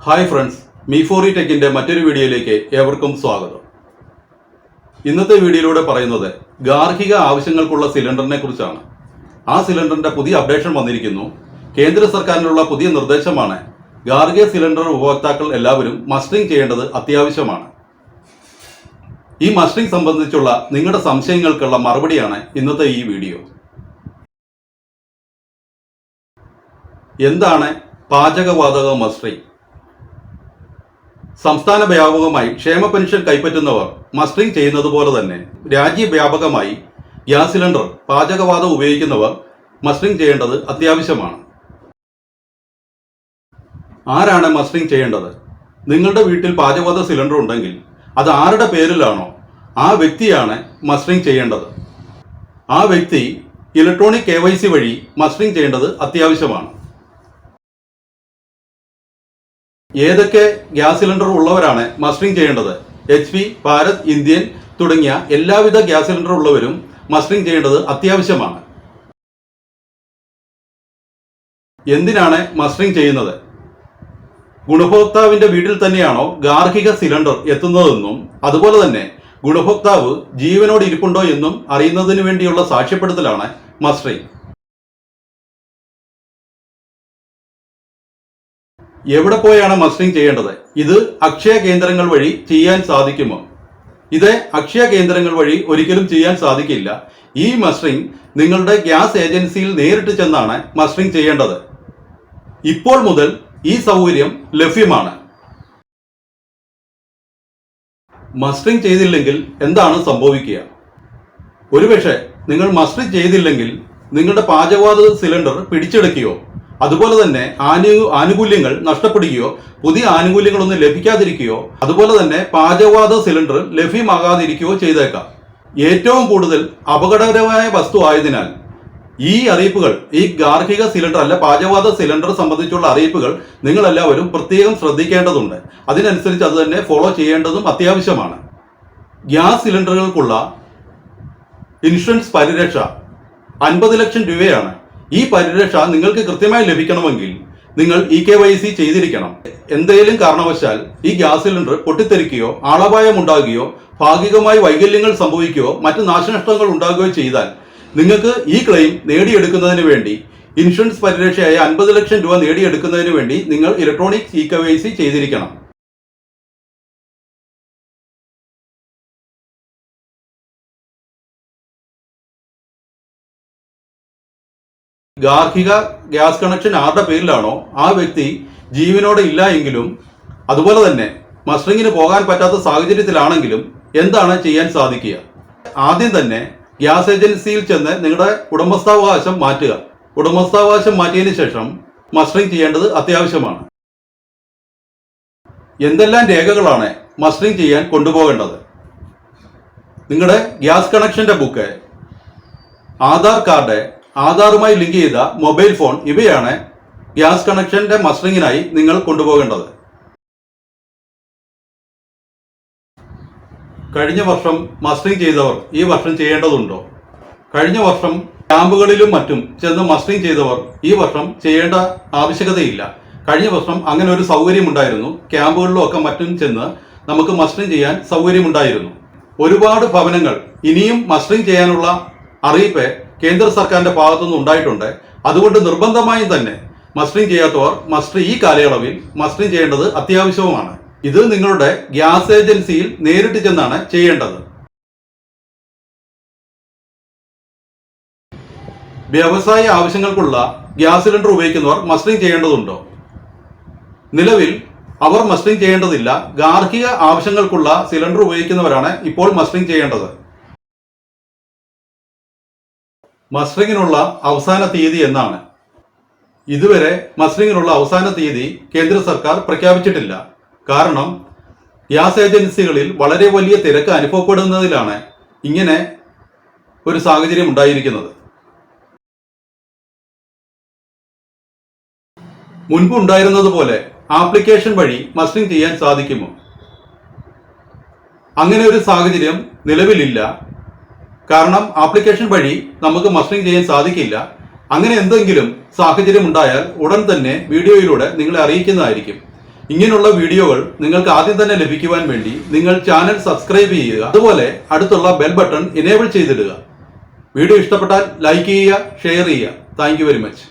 Hi friends, മീഫോറി ടെക്കിന്റെ മറ്റൊരു വീഡിയോയിലേക്ക് ഏവർക്കും സ്വാഗതം. ഇന്നത്തെ വീഡിയോയിലൂടെ പറയുന്നത് ഗാർഹിക ആവശ്യങ്ങൾക്കുള്ള സിലിണ്ടറിനെ കുറിച്ചാണ്. ആ സിലിണ്ടറിന്റെ പുതിയ അപ്ഡേഷൻ വന്നിരിക്കുന്നു. കേന്ദ്ര സർക്കാരിനുള്ള പുതിയ നിർദ്ദേശമാണ് ഗാർഹിക സിലിണ്ടർ ഉപഭോക്താക്കൾ എല്ലാവരും മസ്റ്ററിംഗ് ചെയ്യേണ്ടത് അത്യാവശ്യമാണ്. ഈ മസ്റ്ററിംഗ് സംബന്ധിച്ചുള്ള നിങ്ങളുടെ സംശയങ്ങൾക്കുള്ള മറുപടിയാണ് ഇന്നത്തെ ഈ വീഡിയോ. എന്താണ് പാചകവാതക മസ്റ്ററിംഗ്? സംസ്ഥാന വ്യാപകമായി ക്ഷേമ പെൻഷൻ കൈപ്പറ്റുന്നവർ മസ്റ്ററിംഗ് ചെയ്യുന്നത് പോലെ തന്നെ രാജ്യവ്യാപകമായി ഗ്യാസ് സിലിണ്ടർ പാചകവാതകം ഉപയോഗിക്കുന്നവർ മസ്റ്ററിംഗ് ചെയ്യേണ്ടത് അത്യാവശ്യമാണ്. ആരാണ് മസ്റ്ററിംഗ് ചെയ്യേണ്ടത്? നിങ്ങളുടെ വീട്ടിൽ പാചകവാതക സിലിണ്ടർ ഉണ്ടെങ്കിൽ അത് ആരുടെ പേരിലാണോ ആ വ്യക്തിയാണ് മസ്റ്ററിംഗ് ചെയ്യേണ്ടത്. ആ വ്യക്തി ഇലക്ട്രോണിക് KYC വഴി മസ്റ്ററിംഗ് ചെയ്യേണ്ടത് അത്യാവശ്യമാണ്. ഏതൊക്കെ ഗ്യാസ് സിലിണ്ടർ ഉള്ളവരാണ് മസ്റ്ററിംഗ് ചെയ്യേണ്ടത്? HP, ഭാരത്, ഇന്ത്യൻ തുടങ്ങിയ എല്ലാവിധ ഗ്യാസ് സിലിണ്ടർ ഉള്ളവരും മസ്റ്ററിംഗ് ചെയ്യേണ്ടത് അത്യാവശ്യമാണ്. എന്തിനാണ് മസ്റ്ററിംഗ് ചെയ്യുന്നത്? ഗുണഭോക്താവിന്റെ വീട്ടിൽ തന്നെയാണോ ഗാർഹിക സിലിണ്ടർ എത്തുന്നതെന്നും അതുപോലെ തന്നെ ഗുണഭോക്താവ് ജീവനോട് ഇരിപ്പുണ്ടോ എന്നും അറിയുന്നതിന് വേണ്ടിയുള്ള സാക്ഷ്യപ്പെടുത്തലാണ് മസ്റ്ററിംഗ്. എവിടെ പോയാണ് മസ്റ്ററിംഗ് ചെയ്യേണ്ടത്? ഇത് അക്ഷയ കേന്ദ്രങ്ങൾ വഴി ചെയ്യാൻ സാധിക്കുമോ? ഇത് അക്ഷയ കേന്ദ്രങ്ങൾ വഴി ഒരിക്കലും ചെയ്യാൻ സാധിക്കില്ല. ഈ മസ്റ്ററിംഗ് നിങ്ങളുടെ ഗ്യാസ് ഏജൻസിയിൽ നേരിട്ട് ചെന്നാണ് മസ്റ്ററിംഗ് ചെയ്യേണ്ടത്. ഇപ്പോൾ മുതൽ ഈ സൗകര്യം ലഭ്യമാണ്. മസ്റ്ററിംഗ് ചെയ്തില്ലെങ്കിൽ എന്താണ് സംഭവിക്കുക? ഒരുപക്ഷെ നിങ്ങൾ മസ്റ്ററിംഗ് ചെയ്തില്ലെങ്കിൽ നിങ്ങളുടെ പാചകവാതക സിലിണ്ടർ പിടിച്ചെടുക്കുകയോ അതുപോലെ തന്നെ ആനുകൂല്യങ്ങൾ നഷ്ടപ്പെടുകയോ പുതിയ ആനുകൂല്യങ്ങളൊന്നും ലഭിക്കാതിരിക്കുകയോ അതുപോലെ തന്നെ പാചകവാതക സിലിണ്ടർ ലഭ്യമാകാതിരിക്കുകയോ ചെയ്തേക്കാം. ഏറ്റവും കൂടുതൽ അപകടകരമായ വസ്തു ആയതിനാൽ ഈ അറിയിപ്പുകൾ, ഈ ഗാർഹിക സിലിണ്ടർ അല്ല പാചകവാതക സിലിണ്ടർ സംബന്ധിച്ചുള്ള അറിയിപ്പുകൾ നിങ്ങളെല്ലാവരും പ്രത്യേകം ശ്രദ്ധിക്കേണ്ടതുണ്ട്. അതിനനുസരിച്ച് അത് തന്നെ ഫോളോ ചെയ്യേണ്ടതും അത്യാവശ്യമാണ്. ഗ്യാസ് സിലിണ്ടറുകൾക്കുള്ള ഇൻഷുറൻസ് പരിരക്ഷ 50 ലക്ഷം രൂപയാണ്. ഈ പരിരക്ഷ നിങ്ങൾക്ക് കൃത്യമായി ലഭിക്കണമെങ്കിൽ നിങ്ങൾ KYC ചെയ്തിരിക്കണം. എന്തെങ്കിലും കാരണവശാൽ ഈ ഗ്യാസ് സിലിണ്ടർ പൊട്ടിത്തെറിക്കുകയോ ആളപായം ഉണ്ടാകുകയോ ഭാഗികമായി വൈകല്യങ്ങൾ സംഭവിക്കുകയോ മറ്റ് നാശനഷ്ടങ്ങൾ ഉണ്ടാകുകയോ ചെയ്താൽ നിങ്ങൾക്ക് ഈ ക്ലെയിം നേടിയെടുക്കുന്നതിന് വേണ്ടി ഇൻഷുറൻസ് പരിരക്ഷയായ 50 ലക്ഷം രൂപ നേടിയെടുക്കുന്നതിന് വേണ്ടി നിങ്ങൾ ഇലക്ട്രോണിക് KYC ചെയ്തിരിക്കണം. ഗാർഹിക ഗ്യാസ് കണക്ഷൻ ആരുടെ പേരിലാണോ ആ വ്യക്തി ജീവനോടെ ഇല്ല എങ്കിലും അതുപോലെ തന്നെ മസ്റ്ററിംഗിന് പോകാൻ പറ്റാത്ത സാഹചര്യത്തിലാണെങ്കിലും എന്താണ് ചെയ്യാൻ സാധിക്കുക? ആദ്യം തന്നെ ഗ്യാസ് ഏജൻസിയിൽ ചെന്ന് നിങ്ങളുടെ ഉടമസ്ഥാവകാശം മാറ്റുക. ഉടമസ്ഥാവകാശം മാറ്റിയതിനു ശേഷം മസ്റ്ററിംഗ് ചെയ്യേണ്ടത് അത്യാവശ്യമാണ്. എന്തെല്ലാം രേഖകളാണ് മസ്റ്ററിംഗ് ചെയ്യാൻ കൊണ്ടുപോകേണ്ടത്? നിങ്ങളുടെ ഗ്യാസ് കണക്ഷന്റെ ബുക്ക്, ആധാർ കാർഡ്, ആധാറുമായി ലിങ്ക് ചെയ്ത മൊബൈൽ ഫോൺ, ഇവയാണ് ഗ്യാസ് കണക്ഷന്റെ മസ്റ്ററിംഗിനായി നിങ്ങൾ കൊണ്ടുപോകേണ്ടത്. കഴിഞ്ഞ വർഷം മസ്റ്ററിംഗ് ചെയ്തവർ ഈ വർഷം ചെയ്യേണ്ടതുണ്ടോ? കഴിഞ്ഞ വർഷം ക്യാമ്പുകളിലും മറ്റും ചെന്ന് മസ്റ്ററിംഗ് ചെയ്തവർ ഈ വർഷം ചെയ്യേണ്ട ആവശ്യകതയില്ല. കഴിഞ്ഞ വർഷം അങ്ങനെ ഒരു സൗകര്യമുണ്ടായിരുന്നു. ക്യാമ്പുകളിലും ഒക്കെ മറ്റും ചെന്ന് നമുക്ക് മസ്റ്ററിംഗ് ചെയ്യാൻ സൗകര്യമുണ്ടായിരുന്നു. ഒരുപാട് ഭവനങ്ങൾ ഇനിയും മസ്റ്ററിംഗ് ചെയ്യാനുള്ള അറിയിപ്പ് കേന്ദ്ര സർക്കാരിന്റെ ഭാഗത്തുനിന്ന് ഉണ്ടായിട്ടുണ്ട്. അതുകൊണ്ട് നിർബന്ധമായും തന്നെ മസ്റ്ററിംഗ് ചെയ്യാത്തവർ ഈ കാലയളവിൽ മസ്റ്ററിംഗ് ചെയ്യേണ്ടത് അത്യാവശ്യവുമാണ്. ഇത് നിങ്ങളുടെ ഗ്യാസ് ഏജൻസിയിൽ നേരിട്ട് ചെന്നാണ് ചെയ്യേണ്ടത്. വ്യവസായ ആവശ്യങ്ങൾക്കുള്ള ഗ്യാസ് സിലിണ്ടർ ഉപയോഗിക്കുന്നവർ മസ്റ്ററിംഗ് ചെയ്യേണ്ടതുണ്ടോ? നിലവിൽ അവർ മസ്റ്ററിംഗ് ചെയ്യേണ്ടതില്ല. ഗാർഹിക ആവശ്യങ്ങൾക്കുള്ള സിലിണ്ടർ ഉപയോഗിക്കുന്നവരാണ് ഇപ്പോൾ മസ്റ്ററിംഗ് ചെയ്യേണ്ടത്. മസ്റ്ററിംഗിനുള്ള അവസാന തീയതി എന്നാണ്? ഇതുവരെ മസ്റ്ററിംഗിനുള്ള അവസാന തീയതി കേന്ദ്ര സർക്കാർ പ്രഖ്യാപിച്ചിട്ടില്ല. കാരണം ഗ്യാസ് ഏജൻസികളിൽ വളരെ വലിയ തിരക്ക് അനുഭവപ്പെടുന്നതിലാണ് ഇങ്ങനെ ഒരു സാഹചര്യം ഉണ്ടായിരിക്കുന്നത്. മുൻപ് ഉണ്ടായിരുന്നതുപോലെ ആപ്ലിക്കേഷൻ വഴി മസ്റ്ററിംഗ് ചെയ്യാൻ സാധിക്കുമോ? അങ്ങനെ ഒരു സാഹചര്യം നിലവിലില്ല. കാരണം ആപ്ലിക്കേഷൻ വഴി നമുക്ക് മസ്റ്ററിംഗ് ചെയ്യാൻ സാധിക്കില്ല. അങ്ങനെ എന്തെങ്കിലും സാഹചര്യം ഉണ്ടായാൽ ഉടൻ തന്നെ വീഡിയോയിലൂടെ നിങ്ങളെ അറിയിക്കുന്നതായിരിക്കും. ഇങ്ങനെയുള്ള വീഡിയോകൾ നിങ്ങൾക്ക് ആദ്യം തന്നെ ലഭിക്കുവാൻ വേണ്ടി നിങ്ങൾ ചാനൽ സബ്സ്ക്രൈബ് ചെയ്യുക. അതുപോലെ അടുത്തുള്ള ബെൽ ബട്ടൺ എനേബിൾ ചെയ്തിടുക. വീഡിയോ ഇഷ്ടപ്പെട്ടാൽ ലൈക്ക് ചെയ്യുക, ഷെയർ ചെയ്യുക. Thank you very much.